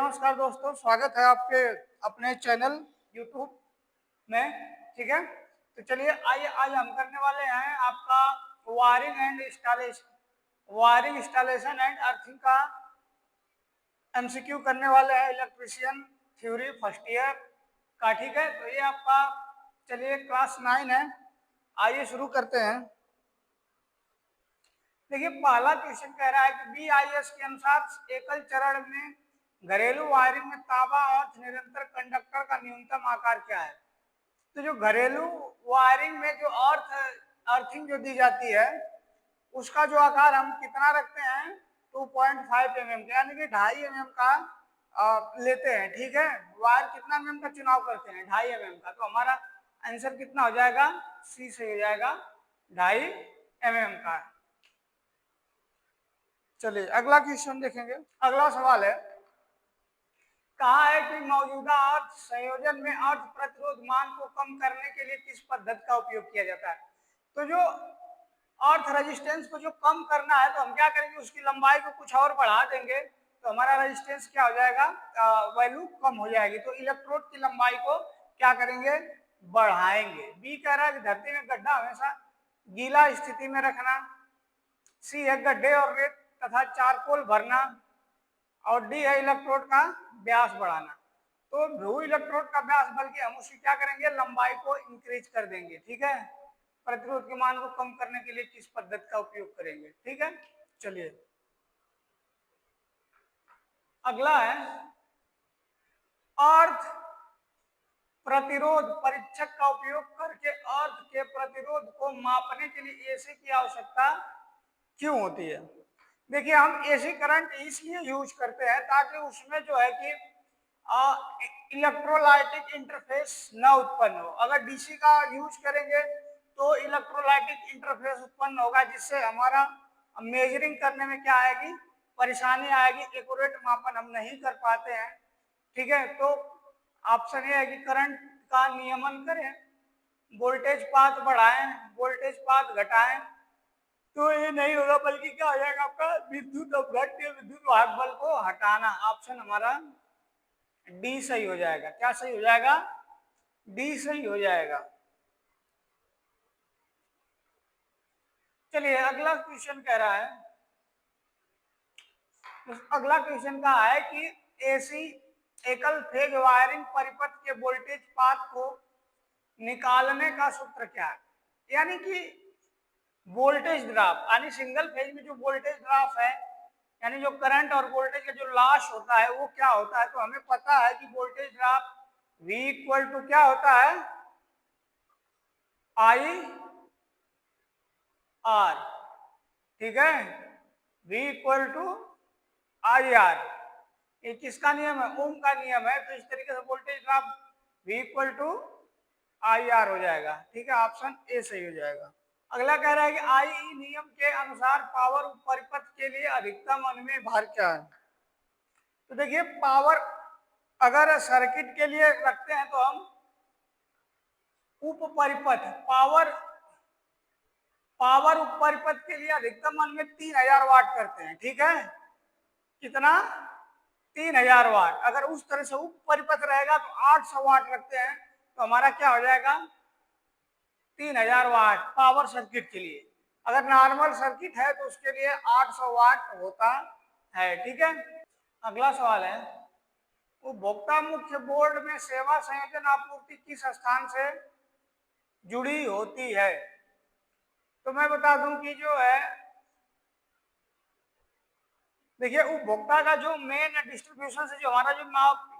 नमस्कार दोस्तों, स्वागत है आपके अपने चैनल यूट्यूब में। ठीक है, तो चलिए आइए आज हम करने वाले हैं आपका वायरिंग इंस्टॉलेशन एंड अर्थिंग का एमसीक्यू करने वाले हैं, इलेक्ट्रीशियन थ्योरी फर्स्ट ईयर का। ठीक है, तो ये आपका चलिए क्लास 9 है। आइए शुरू करते हैं। देखिए पहला क्वेश्चन कह रहा है कि BIS के अनुसार एकल चरण में घरेलू वायरिंग में तांबा और निरंतर कंडक्टर का न्यूनतम आकार क्या है। तो जो घरेलू वायरिंग में जो अर्थिंग जो दी जाती है उसका जो आकार हम कितना रखते हैं 2.5 mm यानी कि 2.5 mm का लेते हैं। ठीक है, वायर कितना mm का चुनाव करते हैं 2.5 mm का, तो हमारा आंसर कितना हो जाएगा, सी से हो जाएगा 2.5 mm का। चलिए अगला क्वेश्चन देखेंगे। अगला सवाल है, कहा है कि मौजूदा अर्थ संयोजन में अर्थ प्रतिरोध मान को कम करने के लिए किस पद्धति का उपयोग किया जाता है। तो जो अर्थ रेजिस्टेंस को जो कम करना है तो हम क्या करेंगे, उसकी लंबाई को कुछ और बढ़ा देंगे तो हमारा रेजिस्टेंस क्या हो जाएगा, वैल्यू कम हो जाएगी। तो इलेक्ट्रोड की लंबाई को क्या करेंगे, बढ़ाएंगे। बी कह रहा है कि धरती में गड्ढा हमेशा गीला स्थिति में रखना। सी है गड्ढे और रेत तथा चारकोल भरना। और डी है इलेक्ट्रोड का व्यास बढ़ाना। तो ध्रुव इलेक्ट्रोड का व्यास बल्कि हम उसकी क्या करेंगे, लंबाई को इंक्रीज कर देंगे। ठीक है, प्रतिरोध के मान को कम करने के लिए किस पद्धति का उपयोग करेंगे। ठीक है, चलिए अगला है, अर्थ प्रतिरोध परीक्षक का उपयोग करके अर्थ के प्रतिरोध को मापने के लिए एसी की आवश्यकता क्यों होती है। देखिए हम एसी करंट इसलिए यूज करते हैं ताकि उसमें जो है कि इलेक्ट्रोलाइटिक इंटरफेस न उत्पन्न हो। अगर डीसी का यूज करेंगे तो इलेक्ट्रोलाइटिक इंटरफेस उत्पन्न होगा, जिससे हमारा मेजरिंग करने में क्या आएगी, परेशानी आएगी, एक्यूरेट मापन हम नहीं कर पाते हैं। ठीक है, तो ऑप्शन ये है कि करंट का नियमन करें, वोल्टेज पाथ बढ़ाएं, वोल्टेज पाथ घटाएं, तो ये नहीं होगा, बल्कि क्या हो जाएगा आपका विद्युत अपघट या विद्युत वाहक बल को हटाना। ऑप्शन हमारा डी सही हो जाएगा। क्या सही हो जाएगा, डी सही हो जाएगा। चलिए अगला क्वेश्चन कह रहा है, अगला क्वेश्चन कहा है कि एसी एकल फेज वायरिंग परिपथ के वोल्टेज पाथ को निकालने का सूत्र क्या है। यानी कि वोल्टेज ड्रॉप, यानी सिंगल फेज में जो वोल्टेज ड्रॉप है, यानी जो करंट और वोल्टेज का जो लॉस होता है वो क्या होता है। तो हमें पता है कि voltage drop V equal to क्या होता है, आई आर। ठीक है, V equal to I R, ये किसका नियम है, ओम का नियम है। तो इस तरीके से voltage drop V equal to I R हो जाएगा। ठीक है, ऑप्शन ए सही हो जाएगा। अगला कह रहा है कि आई नियम के अनुसार पावर परिपथ के लिए अधिकतम अनुमेय भार क्या है। तो देखिए पावर अगर सर्किट के लिए रखते हैं तो हम उप परिपथ पावर उप परिपथ के लिए अधिकतम अनुमेय 3000 वाट करते हैं। ठीक है, कितना, 3000 वाट। अगर उस तरह से उप परिपथ रहेगा तो 800 वाट रखते हैं, तो हमारा क्या हो जाएगा, 3000 वाट पावर सर्किट के लिए। अगर नॉर्मल सर्किट है तो उसके लिए 800 वाट होता है। ठीक है, अगला सवाल है, उपभोक्ता मुख्य बोर्ड में सेवा संयोजन आपूर्ति किस स्थान से जुड़ी होती है। तो मैं बता दूं कि जो है, देखिए उपभोक्ता का जो मेन डिस्ट्रीब्यूशन से जो हमारा जो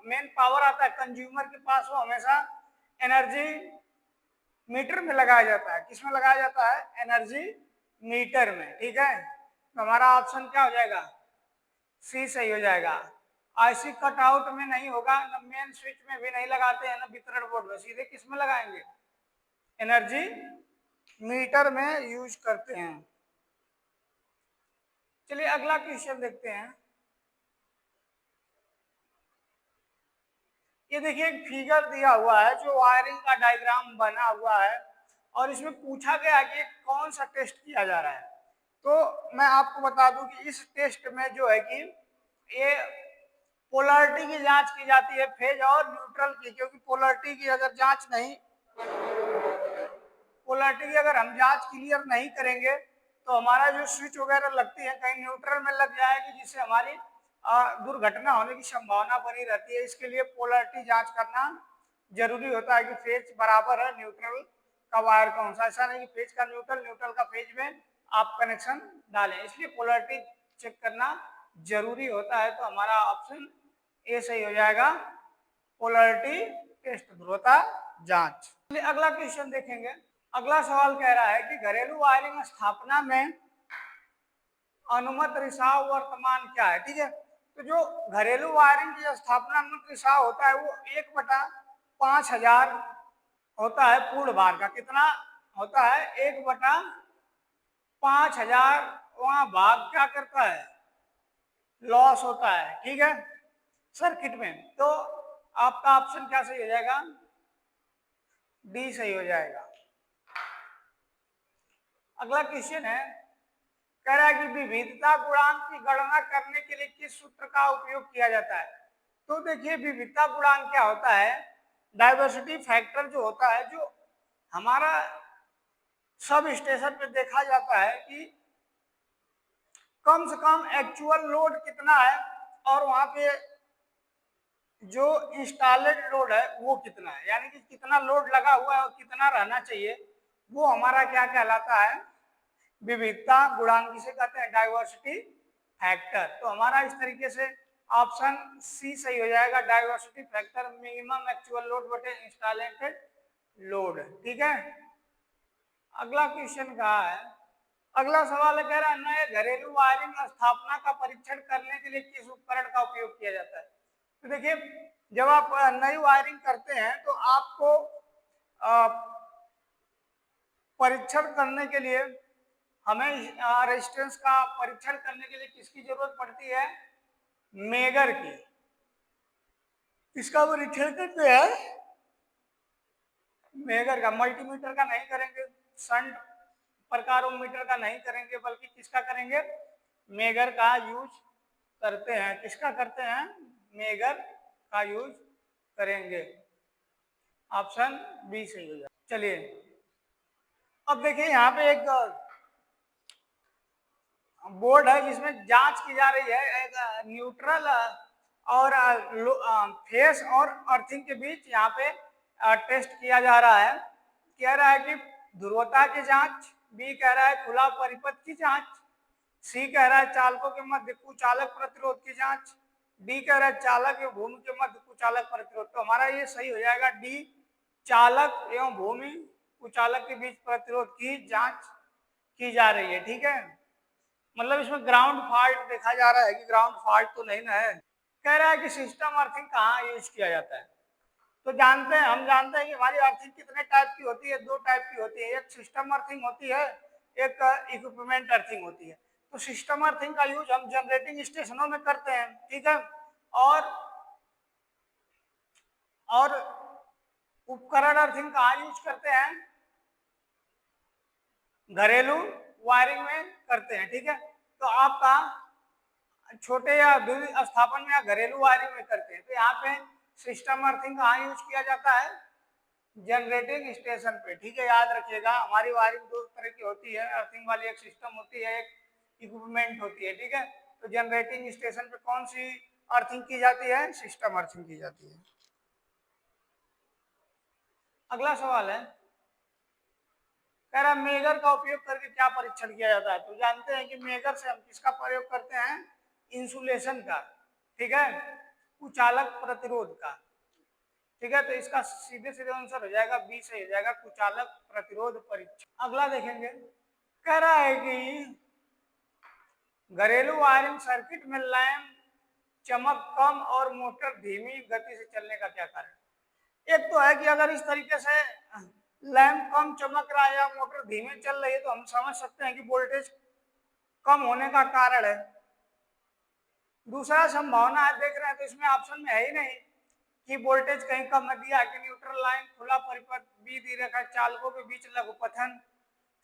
मेन पावर आता है कंज्यूमर के पास, वो हमेशा एनर्जी मीटर में लगाया जाता है। किस में लगाया जाता है, एनर्जी मीटर में। ठीक है, तो हमारा ऑप्शन क्या हो जाएगा, सी सही हो जाएगा। आईसी कटआउट में नहीं होगा, न मेन स्विच में भी नहीं लगाते हैं, न वितरण बोर्ड में, सीधे किस में लगाएंगे, एनर्जी मीटर में यूज करते हैं। चलिए अगला क्वेश्चन देखते हैं। ये देखिए एक फिगर दिया हुआ है जो वायरिंग का डायग्राम बना हुआ है, और इसमें पूछा गया कि कौन सा टेस्ट किया जा रहा है। तो मैं आपको बता दूं कि इस टेस्ट में जो है कि ये पोलैरिटी की जांच की जाती है फेज और न्यूट्रल की, क्योंकि पोलैरिटी की अगर जांच नहीं, पोलैरिटी की अगर हम जांच क्लियर नहीं करेंगे तो हमारा जो स्विच वगैरह लगती है कहीं न्यूट्रल में लग जाएगी, जिससे हमारी दुर्घटना होने की संभावना बनी रहती है। इसके लिए पोलैरिटी जांच करना जरूरी होता है कि फेज बराबर है न्यूट्रल का वायर कौन सा। ऐसा नहीं कि फेज का न्यूट्रल, न्यूट्रल का फेज में आप कनेक्शन डालें, इसलिए पोलैरिटी चेक करना जरूरी होता है। तो हमारा ऑप्शन ए सही हो जाएगा, पोलैरिटी टेस्ट, ध्रुवता जांच। अगला क्वेश्चन देखेंगे। अगला सवाल कह रहा है कि घरेलू वायरिंग स्थापना में अनुमत रिसाव वर्तमान क्या है। ठीक है, तो जो घरेलू वायरिंग की स्थापना अनुमत रिसाव होता है वो 1/5000 होता है पूर्ण भार का। कितना होता है? 1/5000। वहां भाग क्या करता है? लॉस होता है। ठीक है, सर्किट में। तो आपका ऑप्शन क्या सही हो जाएगा? डी सही हो जाएगा। अगला क्वेश्चन है, कह रहा है कि विविधता गुणांक की गणना करने के लिए किस सूत्र का उपयोग किया जाता है। तो देखिए, विविधता गुणांक क्या होता है? डाइवर्सिटी फैक्टर जो होता है, जो हमारा सब स्टेशन पे देखा जाता है कि कम से कम एक्चुअल लोड कितना है और वहां पे जो इंस्टॉलेड लोड है वो कितना है, यानी कि कितना लोड लगा हुआ है और कितना रहना चाहिए, वो हमारा क्या कहलाता है? विविधता गुणांक, जिसे कहते हैं डाइवर्सिटी फैक्टर। तो हमारा इस तरीके से ऑप्शन सी सही हो जाएगा, diversity factor, minimum actual load बटे इंस्टॉलेटेड लोड। ठीक है, अगला क्वेश्चन कहा है, अगला सवाल कह रहा है, नए घरेलू वायरिंग स्थापना का परीक्षण करने के लिए किस उपकरण का उपयोग किया जाता है। तो देखिए, जब आप नई वायरिंग करते हैं तो आपको परीक्षण करने के लिए हमें रेजिस्टेंस का परीक्षण करने के लिए किसकी जरूरत पड़ती है? मेगर की। किसका परीक्षण करते हैं? मेगर का। मल्टीमीटर का नहीं करेंगे, शंट प्रकारोमीटर का नहीं करेंगे, बल्कि किसका करेंगे? मेगर का यूज करते हैं। किसका करते हैं? मेगर का यूज करेंगे। ऑप्शन बी सही हो जाए। चलिए, अब देखिए यहाँ पे एक बोर्ड है जिसमें जांच की जा रही है एक न्यूट्रल और फेस और अर्थिंग के बीच यहाँ पे टेस्ट किया जा रहा है। कह रहा है कि ध्रुवता की जांच, बी कह रहा है खुला परिपथ की जांच, सी कह रहा है चालकों के मध्य कुचालक प्रतिरोध की जांच, डी कह रहा है चालक एवं भूमि के मध्य कुचालक प्रतिरोध। तो हमारा ये सही हो जाएगा डी, चालक एवं भूमि कुचालक के बीच प्रतिरोध की जांच की जा रही है। ठीक है, मतलब इसमें ग्राउंड फॉल्ट देखा जा रहा है कि ग्राउंड फॉल्ट तो नहीं ना है। कह रहा है कि सिस्टम अर्थिंग कहाँ यूज किया जाता है। तो जानते हैं, हम जानते हैं कि हमारी अर्थिंग कितने टाइप की होती है? दो टाइप की होती है, एक सिस्टम अर्थिंग होती है, एक इक्विपमेंट अर्थिंग होती है। तो सिस्टम अर्थिंग का यूज हम जनरेटिंग स्टेशनों में करते हैं। ठीक है, और उपकरण अर्थिंग कहाँ यूज करते हैं? घरेलू वायरिंग में करते हैं। ठीक है, तो आपका छोटे या स्थापन में या घरेलू वायरिंग में करते हैं। तो यहाँ पे सिस्टम अर्थिंग कहाँ यूज किया जाता है? जनरेटिंग स्टेशन पे। ठीक है, याद रखिएगा, हमारी वायरिंग दो तरह की होती है अर्थिंग वाली, एक सिस्टम होती है, एक इक्विपमेंट होती है। ठीक है, तो जनरेटिंग स्टेशन पे कौन सी अर्थिंग की जाती है? सिस्टम अर्थिंग की जाती है। अगला सवाल है, कह रहा मेगर का उपयोग करके क्या परीक्षण किया जाता है। तो जानते हैं कि मेगर से हम किसका प्रयोग करते हैं? इंसुलेशन का। ठीक है, कुचालक प्रतिरोध का। ठीक है, तो इसका सीधे सीधे आंसर हो जाएगा बी से हो जाएगा, कुचालक प्रतिरोध परीक्षण। अगला देखेंगे, कह रहा है कि घरेलू वायरिंग सर्किट में लैंप चमक कम और मोटर धीमी गति से चलने का क्या कारण? एक तो है कि अगर इस तरीके से लैंप कम चमक रहा है या मोटर धीमे चल रही है तो हम समझ सकते हैं कि वोल्टेज कम होने का कारण है। दूसरा संभावना है, देख रहे हैं तो इसमें ऑप्शन में है ही नहीं कि वोल्टेज कहीं कम न दिया कि न्यूट्रल लाइन खुला परिपथ, बी दे रखा है चालकों के बीच लघुपथन,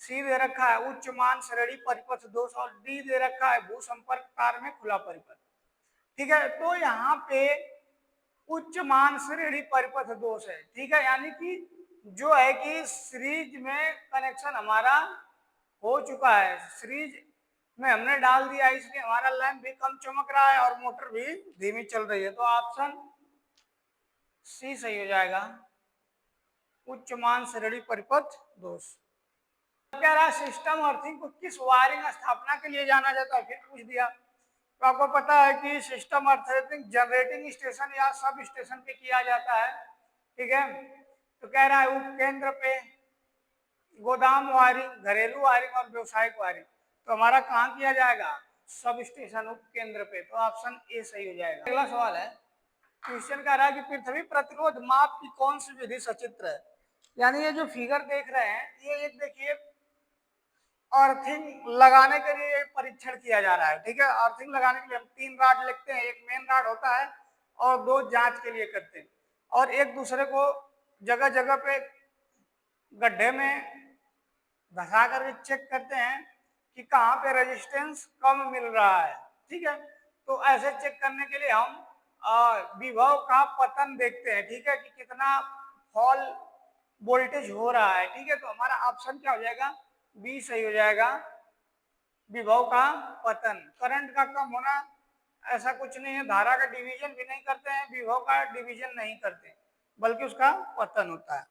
सी दे रखा है उच्च मान श्रेणी परिपथ दोष और डी दे रखा है भू संपर्क तार में खुला परिपथ। ठीक है, तो यहाँ पे उच्च मान श्रेणी परिपथ दोष है। ठीक है, यानी कि जो है कि सीरीज में कनेक्शन हमारा हो चुका है, सीरीज में हमने डाल दिया, इसलिए हमारा लैंप भी कम चमक रहा है और मोटर भी धीमी चल रही है। तो ऑप्शन सी सही हो जाएगा, उच्च मान श्रेणी परिपथ दोष। कह रहा सिस्टम अर्थिंग को किस वायरिंग स्थापना के लिए जाना जाता है, फिर पूछ दिया। तो आपको पता है कि सिस्टम अर्थिंग जनरेटिंग स्टेशन या सब स्टेशन पे किया जाता है। ठीक है, तो कह रहा है उपकेंद्र पे, गोदाम वायरिंग, घरेलू वायरिंग और व्यवसायिक वायरिंग। तो हमारा कहाँ किया जाएगा, सब स्टेशन उपकेंद्र पे। तो ऑप्शन ए सही हो जाएगा। अगला सवाल है, क्वेश्चन कह रहा है कि पृथ्वी प्रतिरोध माप की कौन सी विधि सचित्र है। यानी ये जो फिगर देख रहे हैं, ये एक देखिए अर्थिंग लगाने के लिए परीक्षण किया जा रहा है। ठीक है, अर्थिंग लगाने के लिए हम 3 रॉड लिखते हैं, एक मेन रॉड होता है और 2 जांच के लिए करते हैं, और एक दूसरे को जगह जगह पे गड्ढे में धसा करके चेक करते हैं कि कहाँ पे रेजिस्टेंस कम मिल रहा है। ठीक है, तो ऐसे चेक करने के लिए हम विभव का पतन देखते हैं। ठीक है, कि कितना फॉल वोल्टेज हो रहा है। ठीक है, तो हमारा ऑप्शन क्या हो जाएगा, बी सही हो जाएगा, विभव का पतन। करंट का कम होना ऐसा कुछ नहीं है, धारा का डिवीजन भी नहीं करते हैं, विभव का डिवीजन नहीं करते, बल्कि उसका पतन होता है।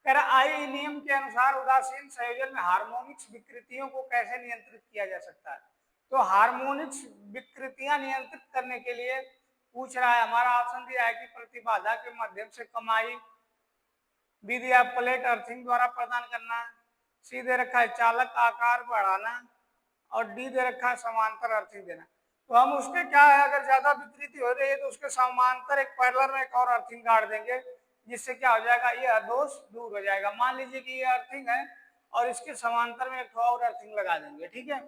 कह रहा आई नियम के अनुसार उदासीन संयोजन में हार्मोनिक्स विकृतियों को कैसे नियंत्रित किया जा सकता है। तो हार्मोनिक्स विकृतियां नियंत्रित करने के लिए पूछ रहा है। हमारा ऑप्शन दिया है कि प्रतिबाधा के माध्यम से कमाई, बी दिया प्लेट अर्थिंग द्वारा प्रदान करना, सी दे रखा है चालक आकार बढ़ाना, और डी दे रखा है समांतर अर्थिंग देना। तो हम उसके क्या है, अगर ज्यादा विकृति हो रही है तो उसके समांतर एक पैरेलल में एक और अर्थिंग गाड़ देंगे, जिससे क्या हो जाएगा, ये दोष दूर हो जाएगा। मान लीजिए कि ये अर्थिंग है और इसके समांतर में एक और अर्थिंग लगा देंगे। ठीक है,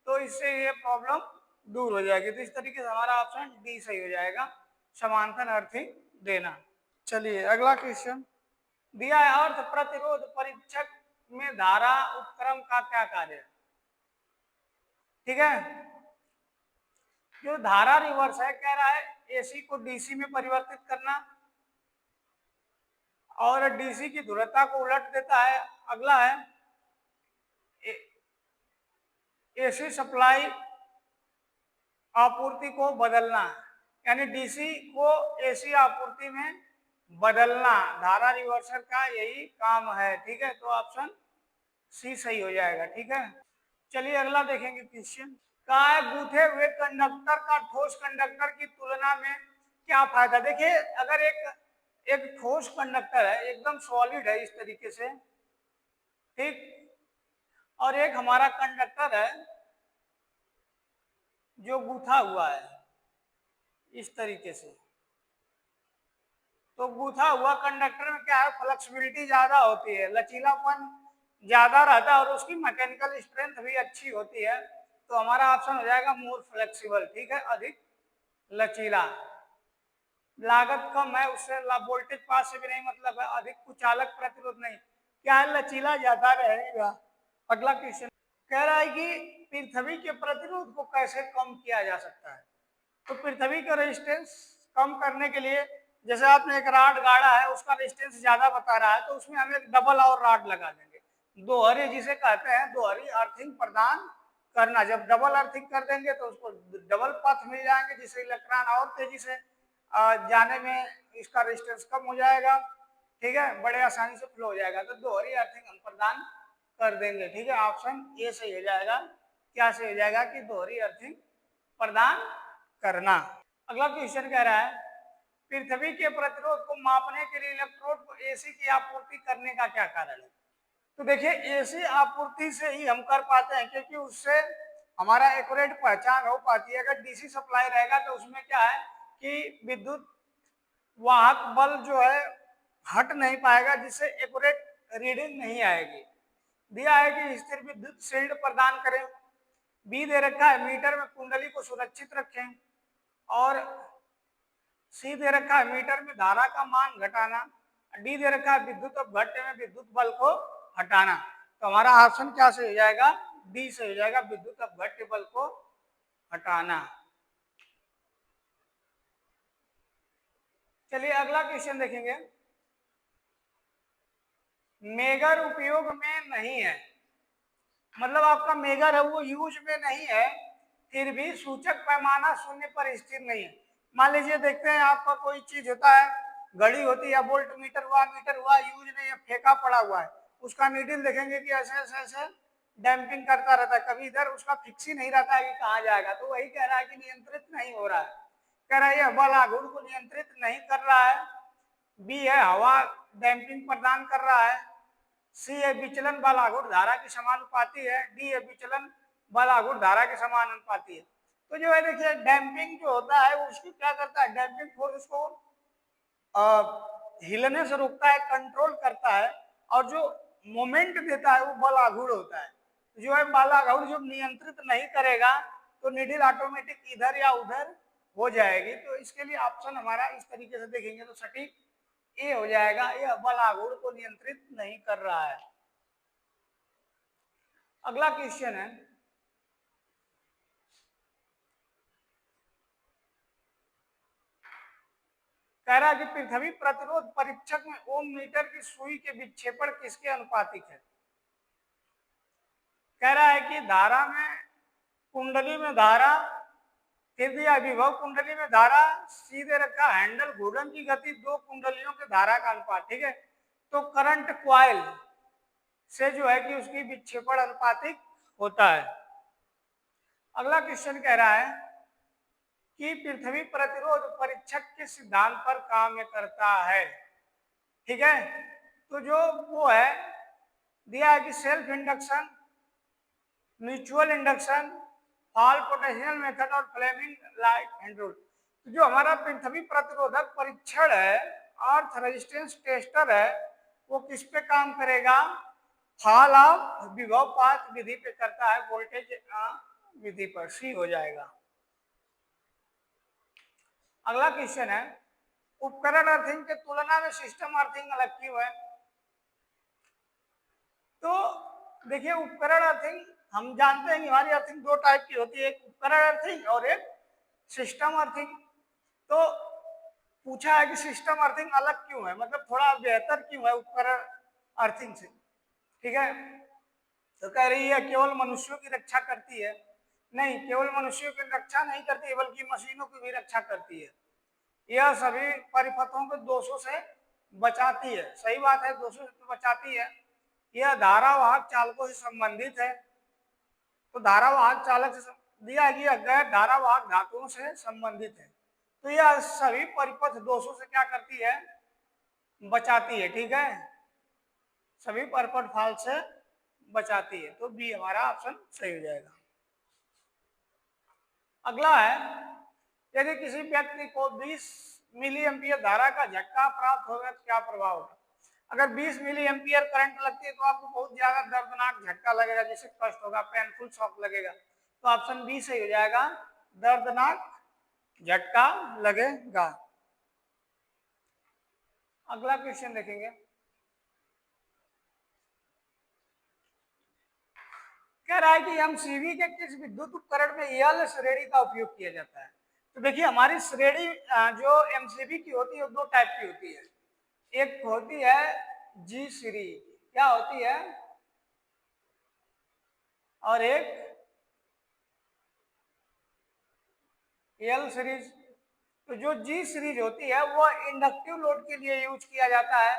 तो इससे ये प्रॉब्लम दूर हो जाएगी। तो इस तरीके से हमारा ऑप्शन डी सही हो जाएगा, समांतर अर्थिंग देना। चलिए अगला क्वेश्चन दिया है, अर्थ प्रतिरोध परीक्षक में धारा उपक्रम का क्या कार्य है। ठीक है, जो धारा रिवर्स है, कह रहा है एसी को डीसी में परिवर्तित करना और डीसी की ध्रुवता को उलट देता है। अगला है एसी सप्लाई आपूर्ति को बदलना, यानी डीसी को एसी आपूर्ति में बदलना धारा रिवर्सर का यही काम है। ठीक है, तो ऑप्शन सी सही हो जाएगा। ठीक है, चलिए अगला देखेंगे क्वेश्चन। कहा है गूंथे हुए कंडक्टर का ठोस कंडक्टर की तुलना में क्या फायदा। देखिए, अगर एक ठोस कंडक्टर है, एकदम सॉलिड है इस तरीके से, ठीक, और एक हमारा कंडक्टर है जो गूंथा हुआ है इस तरीके से, तो गूंथा हुआ कंडक्टर में क्या है, फ्लेक्सिबिलिटी ज्यादा होती है, लचीलापन ज्यादा रहता है और उसकी मैकेनिकल स्ट्रेंथ भी अच्छी होती है। तो हमारा ऑप्शन हो जाएगा मोर फ्लेक्सिबल। ठीक है, अधिक लचीला, लागत कम है, उससे वोल्टेज पास से भी नहीं मतलब है, अधिक कुचालक प्रतिरोध नहीं, क्या है, लचीला ज्यादा रहेगा। अगला क्वेश्चन कह रहा है कि पृथ्वी के प्रतिरोध को कैसे कम किया जा सकता है। तो पृथ्वी का रेजिस्टेंस कम करने के लिए, जैसे आपने एक रॉड गाड़ा है, उसका रेजिस्टेंस ज्यादा बता रहा है, तो उसमें हम एक डबल और रॉड लगा देंगे, दोहरी जिसे कहते हैं, दोहरी अर्थिंग प्रदान करना। जब डबल अर्थिंग कर देंगे तो उसको डबल पथ मिल जाएंगे, जिससे इलेक्ट्रॉन और तेजी से जाने में इसका रेजिस्टेंस कम हो जाएगा। ठीक है, बड़े आसानी से फ्लो हो जाएगा। तो दोहरी अर्थिंग हम प्रदान कर देंगे। ठीक है, ऑप्शन ए सही हो जाएगा। क्या सही हो जाएगा कि दोहरी अर्थिंग प्रदान करना। अगला क्वेश्चन कह रहा है पृथ्वी के प्रतिरोध को मापने के लिए इलेक्ट्रोड को एसी की आपूर्ति करने का क्या कारण है। तो देखिए, एसी आपूर्ति से ही हम कर पाते हैं, क्योंकि उससे हमारा एक्यूरेट पहचान हो पाती है। अगर डीसी सप्लाई रहेगा तो उसमें क्या है कि विद्युत वाहक बल जो है हट नहीं पाएगा, जिससे एक्यूरेट रीडिंग नहीं आएगी। दिया है कि स्थिर विद्युत शील्ड प्रदान करें, बी दे रखा है मीटर में कुंडली को सुरक्षित रखें, और सी दे रखा है मीटर में धारा का मान घटाना, डी दे रखा है विद्युत अपघट्य में विद्युत बल को हटाना। तो हमारा ऑप्शन क्या से हो जाएगा, डी से हो जाएगा, विद्युत अपघट्य बल को हटाना। चलिए अगला क्वेश्चन देखेंगे। मेगर उपयोग में नहीं है, मतलब आपका मेगर है वो यूज में नहीं है, फिर भी सूचक पैमाना शून्य पर स्थिर नहीं है। मान लीजिए देखते हैं आपका कोई चीज होता है, घड़ी होती है, वोल्ट मीटर हुआ यूज नहीं है, फेंका पड़ा हुआ है, उसका नीडल देखेंगे कि ऐसे ऐसे ऐसे डैम्पिंग करता रहता है, कभी इधर उसका फिक्स ही नहीं रहता है कि कहाँ जाएगा। तो वही कह रहा है कि नियंत्रित नहीं हो रहा है, कह रहा है यह बल आघूर्ण को नियंत्रित नहीं कर रहा है। बी है हवा डैम्पिंग प्रदान कर रहा है। सी है विचलन बल आघूर्ण धारा के समानुपाती है। डी है विचलन बल आघूर्ण धारा के समानुपाती है। तो जो है देखिए डैम्पिंग जो होता है वो उसकी क्या करता है, डैम्पिंग फोर्स उसको हिलने से रोकता है, कंट्रोल करता है, और जो मोमेंट देता है वो बल आघूर्ण होता है। जो है बल आघूर्ण जब नियंत्रित नहीं करेगा तो नीडल ऑटोमेटिक इधर या उधर हो जाएगी। तो इसके लिए ऑप्शन हमारा इस तरीके से देखेंगे तो सटीक ए हो जाएगा, यह बल आघूर्ण को नियंत्रित नहीं कर रहा है। अगला क्वेश्चन है, कह रहा है कि पृथ्वी प्रतिरोध परीक्षक में ओम मीटर की सुई के विक्षेपण किसके अनुपातिक है। कह रहा है कि धारा में, कुंडली में धारा, फिर दिया विभव कुंडली में धारा, सीधे रखा हैंडल, घूर्णन की गति, दो कुंडलियों के धारा का अनुपात। ठीक है, तो करंट क्वाइल से जो है कि उसकी विक्षेपण अनुपातिक होता है। अगला क्वेश्चन कह रहा है कि पृथ्वी प्रतिरोध परीक्षक के सिद्धांत पर काम करता है। ठीक है, तो जो वो है दिया है कि self induction, mutual induction, hall potential method और फ्लेमिंग लाइट हैंड रूल। तो जो हमारा पृथ्वी प्रतिरोधक परीक्षण है, अर्थ रेजिस्टेंस टेस्टर है, वो किस पे काम करेगा, हॉल ऑफ विभव पात विधि पे करता है, वोल्टेज विधि पर। सी हो जाएगा। अगला क्वेश्चन है, उपकरण अर्थिंग के तुलना में सिस्टम अर्थिंग अलग क्यों है। तो देखिए उपकरण अर्थिंग हम जानते हैं कि हमारी अर्थिंग दो टाइप की होती है, एक उपकरण अर्थिंग और एक सिस्टम अर्थिंग। तो पूछा है कि सिस्टम अर्थिंग अलग क्यों है, मतलब थोड़ा बेहतर क्यों है उपकरण अर्थिंग से। ठीक है, तो कह रही है केवल मनुष्यों की रक्षा करती है। नहीं, केवल मनुष्यों की रक्षा नहीं करती है बल्कि मशीनों की भी रक्षा करती है। यह सभी परिपथों को दोषों से बचाती है। सही बात है, दोषों से बचाती है। यह धारावाहक चालकों से संबंधित है। तो धारावाहक चालक से दिया गया गैर धारावाहक धातुओं से संबंधित है। तो यह सभी परिपथ दोषों से क्या करती है, बचाती है। ठीक है, सभी परिपथ फाल से बचाती है। तो बी हमारा ऑप्शन सही हो जाएगा। अगला है, यदि किसी व्यक्ति को 20 मिली एम्पियर धारा का झटका प्राप्त होगा तो क्या प्रभाव होगा। अगर 20 मिली एम्पियर करंट लगती है तो आपको बहुत ज्यादा दर्दनाक झटका लगेगा, जिससे कष्ट होगा, पेनफुल शॉक लगेगा। तो ऑप्शन बी सही हो जाएगा, दर्दनाक झटका लगेगा। अगला क्वेश्चन देखेंगे, कह रहा है कि एमसीबी के किस विद्युत उपकरण में एल श्रेणी का उपयोग किया जाता है। तो देखिए हमारी श्रेणी जो एमसीबी की होती है वो दो टाइप की होती है। एक होती है जी सीरीज, क्या होती है, और एक एल सीरीज। तो जो जी सीरीज होती है वो इंडक्टिव लोड के लिए यूज किया जाता है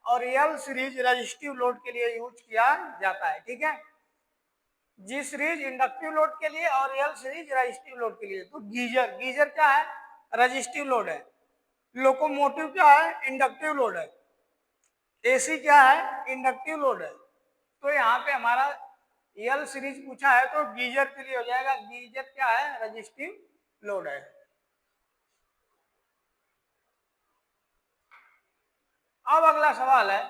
और एल सीरीज रेजिस्टिव लोड के लिए यूज किया जाता है। ठीक है, जी सीरीज इंडक्टिव लोड के लिए और एल सीरीज रेजिस्टिव लोड के लिए। तो गीजर, गीजर क्या है, रेजिस्टिव लोड है। लोकोमोटिव क्या है, इंडक्टिव लोड है। एसी क्या है, इंडक्टिव लोड है। तो यहाँ पे हमारा एल सीरीज पूछा है तो गीजर के लिए हो जाएगा, गीजर क्या है, रेजिस्टिव लोड है। अब अगला सवाल है,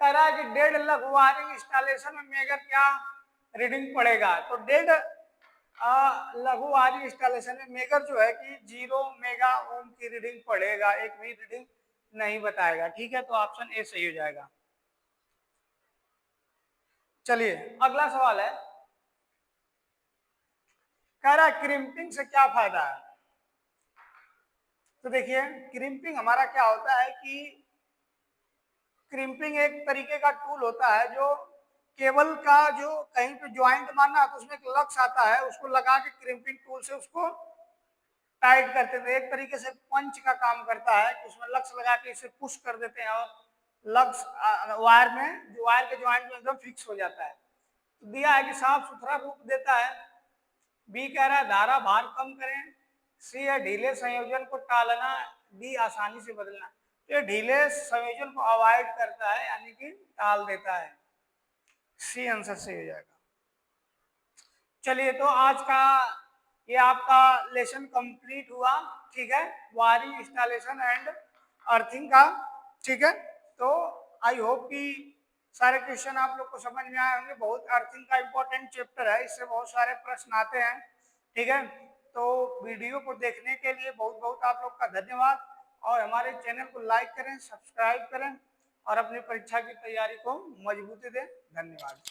कह रहा है कि डेढ़ लघु वायरिंग इंस्टॉलेशन में मेगर क्या रीडिंग पड़ेगा। तो डेढ़ लघु वायरिंग इंस्टॉलेशन में मेगर जो है कि 0 मेगा ओम की रीडिंग पड़ेगा, एक भी रीडिंग नहीं बताएगा। ठीक है, तो ऑप्शन ए सही हो जाएगा। चलिए अगला सवाल है, कह रहा है क्रिम्पिंग से क्या फायदा है। तो देखिए क्रिम्पिंग हमारा क्या होता है कि क्रिम्पिंग एक तरीके का टूल होता है जो केबल का जो कहीं पे ज्वाइंट मारना तो उसमें एक लक्स आता है, उसको लगा के क्रिम्पिंग टूल से उसको टाइट करते थे। एक तरीके से पंच का काम करता है कि उसमें लक्स लगा के इसे पुश कर देते हैं और लक्स वायर में जो वायर के ज्वाइंट में एकदम फिक्स हो जाता है। तो दिया है कि साफ सुथरा रूप देता है। बी कह रहा है धारा भार कम करें। सी है ढीले संयोजन को टालना। डी आसानी से बदलना। तो ये ढीले संयोजन को अवॉइड करता है यानी कि टाल देता है। सी आंसर सही हो जाएगा। चलिए तो आज का ये आपका लेसन कंप्लीट हुआ, ठीक है, वायरिंग इंस्टॉलेशन एंड अर्थिंग का, ठीक है। तो आई होप कि सारे क्वेश्चन आप लोग को समझ में आए होंगे। बहुत अर्थिंग का इंपॉर्टेंट चैप्टर है, इससे बहुत सारे प्रश्न आते हैं, ठीक है। तो वीडियो को देखने के लिए बहुत बहुत आप लोग का धन्यवाद और हमारे चैनल को लाइक करें, सब्सक्राइब करें और अपनी परीक्षा की तैयारी को मजबूती दें। धन्यवाद।